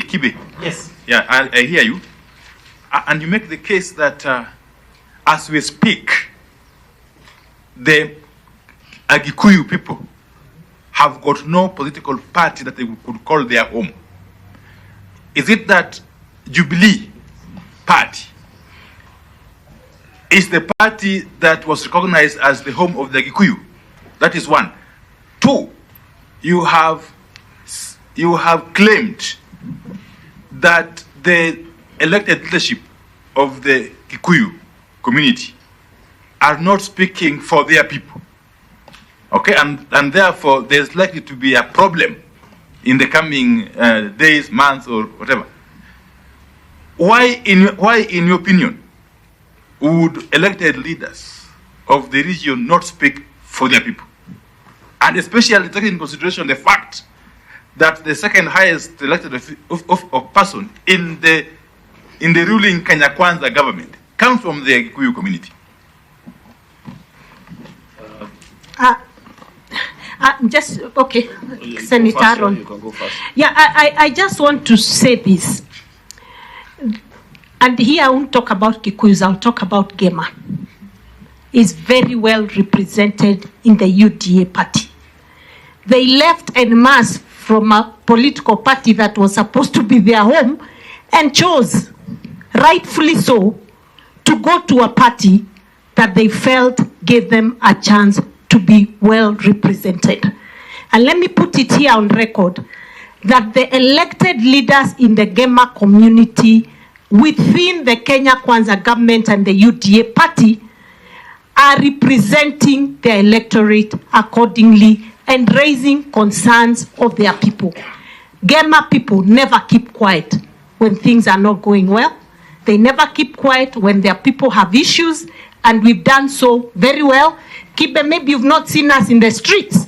Wakili Kibe. Yes. Yeah, I hear you. And you make the case that as we speak, the Agikuyu people have got no political party that they could call their home. Is it that Jubilee party is the party that was recognized as the home of the Agikuyu? That is one. Two, you have claimed that the elected leadership of the Kikuyu community are not speaking for their people. Okay, and therefore there's likely to be a problem in the coming days, months, or whatever. Why, in your opinion, would elected leaders of the region not speak for their people? And especially taking into consideration the fact that the second highest elected of person in the ruling Kenya Kwanza government comes from the Kikuyu community. Just okay, Senator Aaron. You can go first. Yeah, I just want to say this, and here I won't talk about Kikuyus. I'll talk about Gema. Is very well represented in the UDA party. They left en masse from a political party that was supposed to be their home and chose, rightfully so, to go to a party that they felt gave them a chance to be well represented. And let me put it here on record that the elected leaders in the Gema community within the Kenya Kwanza government and the UDA party are representing their electorate accordingly and raising concerns of their people. Gema people never keep quiet when things are not going well. They never keep quiet when their people have issues, and we've done so very well. Kibe, maybe you've not seen us in the streets,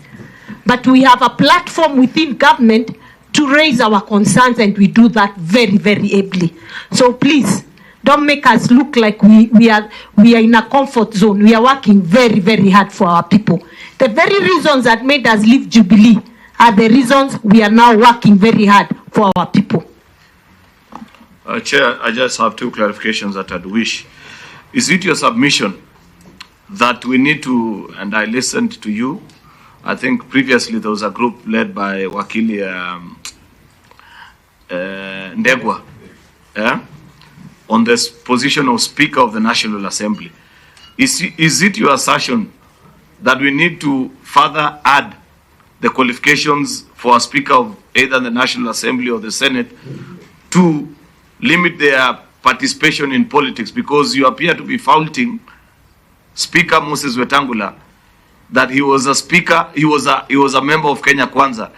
but we have a platform within government to raise our concerns, and we do that very, very ably. So please, don't make us look like we are in a comfort zone. We are working very, very hard for our people. The very reasons that made us leave Jubilee are the reasons we are now working very hard for our people. Chair, I just have two clarifications that I'd wish. Is it your submission that we need to, and I listened to you, I think previously there was a group led by Wakili Ndegwa, on this position of Speaker of the National Assembly. Is it your assertion that we need to further add the qualifications for a Speaker of either the National Assembly or the Senate to limit their participation in politics? Because you appear to be faulting Speaker Moses Wetangula that he was a speaker, he was a member of Kenya Kwanza,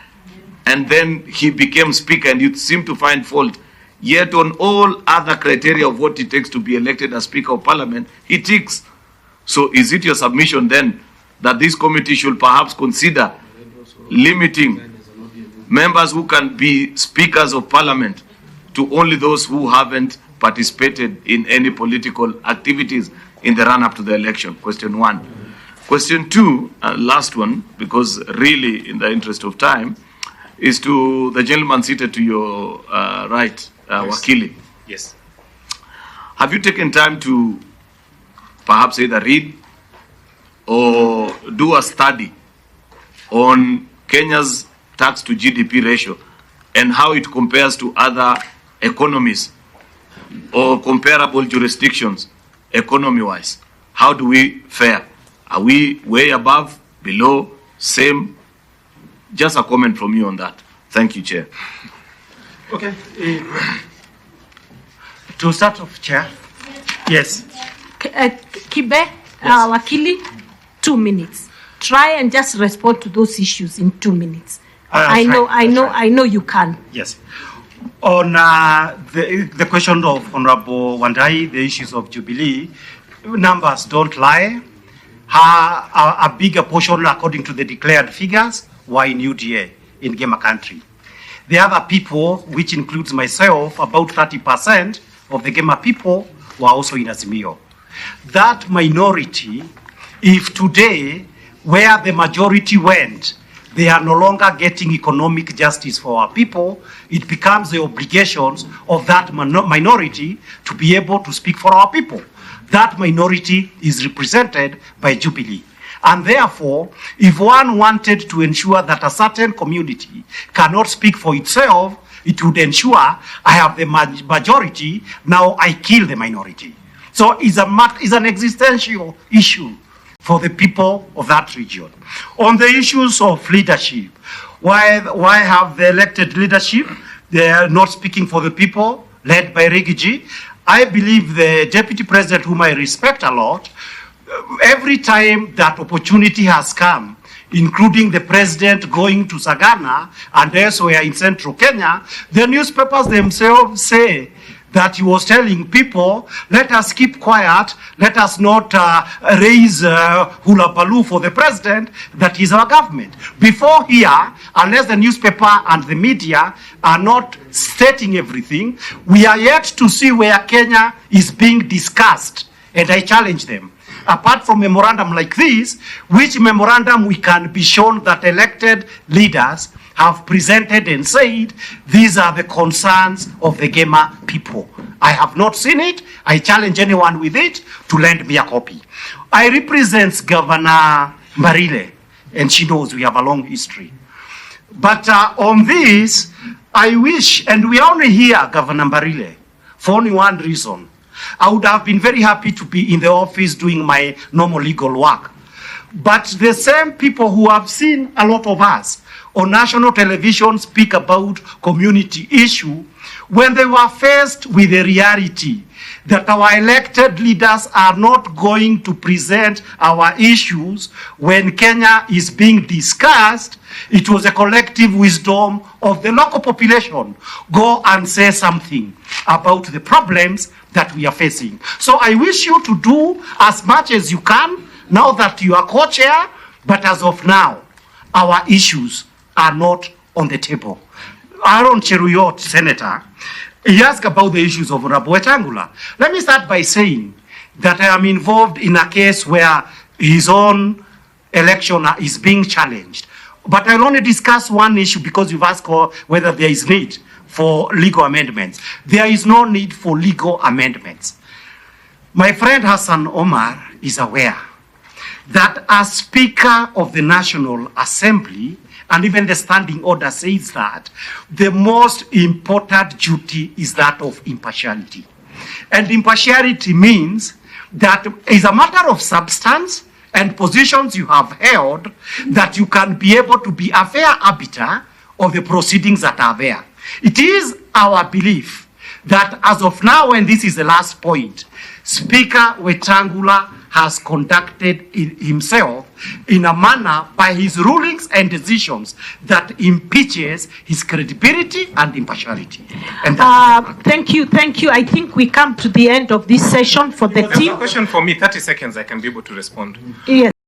and then he became speaker, and you seem to find fault. Yet on all other criteria of what it takes to be elected as Speaker of Parliament, he ticks. So is it your submission then that this committee should perhaps consider limiting members who can be speakers of Parliament to only those who haven't participated in any political activities in the run-up to the election? Question one. Question two, last one, because really in the interest of time, is to the gentleman seated to your right, yes. Wakili. Yes. Have you taken time to perhaps either read or do a study on Kenya's tax to GDP ratio and how it compares to other economies or comparable jurisdictions economy-wise? How do we fare? Are we way above, below, same? Just a comment from you on that. Thank you, Chair. Okay. To start off, Chair. Yes. Kibe, yes. Wakili, 2 minutes. Try and just respond to those issues in 2 minutes. I know you can. Yes. On the question of Honorable Wandai, the issues of Jubilee, numbers don't lie. A bigger portion, according to the declared figures, were in UDA, in Gema country. The other people, which includes myself, about 30% of the Gema people were also in Azimio. That minority, if today, where the majority went, they are no longer getting economic justice for our people, it becomes the obligations of that minority to be able to speak for our people. That minority is represented by Jubilee. And therefore, if one wanted to ensure that a certain community cannot speak for itself, it would ensure I have the majority, now I kill the minority. So it's an existential issue for the people of that region. On the issues of leadership, why have the elected leadership, they are not speaking for the people, led by Rigiji? I believe the deputy president, whom I respect a lot, every time that opportunity has come, including the president going to Sagana and elsewhere in central Kenya, the newspapers themselves say that he was telling people, let us keep quiet, let us not raise hula baloo for the president, that is our government. Before here, unless the newspaper and the media are not stating everything, we are yet to see where Kenya is being discussed, and I challenge them. Apart from memorandum like this, which memorandum we can be shown that elected leaders have presented and said, these are the concerns of the Gema people. I have not seen it. I challenge anyone with it to lend me a copy. I represent Governor Mbarile, and she knows we have a long history. But on this, I wish, and we only hear Governor Mbarile for only one reason. I would have been very happy to be in the office doing my normal legal work. But the same people who have seen a lot of us on national television speak about community issue, when they were faced with the reality that our elected leaders are not going to present our issues when Kenya is being discussed, it was a collective wisdom of the local population. Go and say something about the problems that we are facing. So I wish you to do as much as you can now that you are co-chair, but as of now, our issues are not on the table. Aaron Cheruyot, Senator, he asked about the issues of Honorable Wetangula. Let me start by saying that I am involved in a case where his own election is being challenged. But I'll only discuss one issue because you've asked whether there is need for legal amendments. There is no need for legal amendments. My friend Hassan Omar is aware that as Speaker of the National Assembly, and even the standing order says that, the most important duty is that of impartiality. And impartiality means that it's a matter of substance and positions you have held, that you can be able to be a fair arbiter of the proceedings that are there. It is our belief that as of now, and this is the last point, Speaker Wetangula has conducted himself in a manner by his rulings and decisions that impeaches his credibility and impartiality. And thank you. I think we come to the end of this session for the team. A question for me, 30 seconds, I can be able to respond. Yes.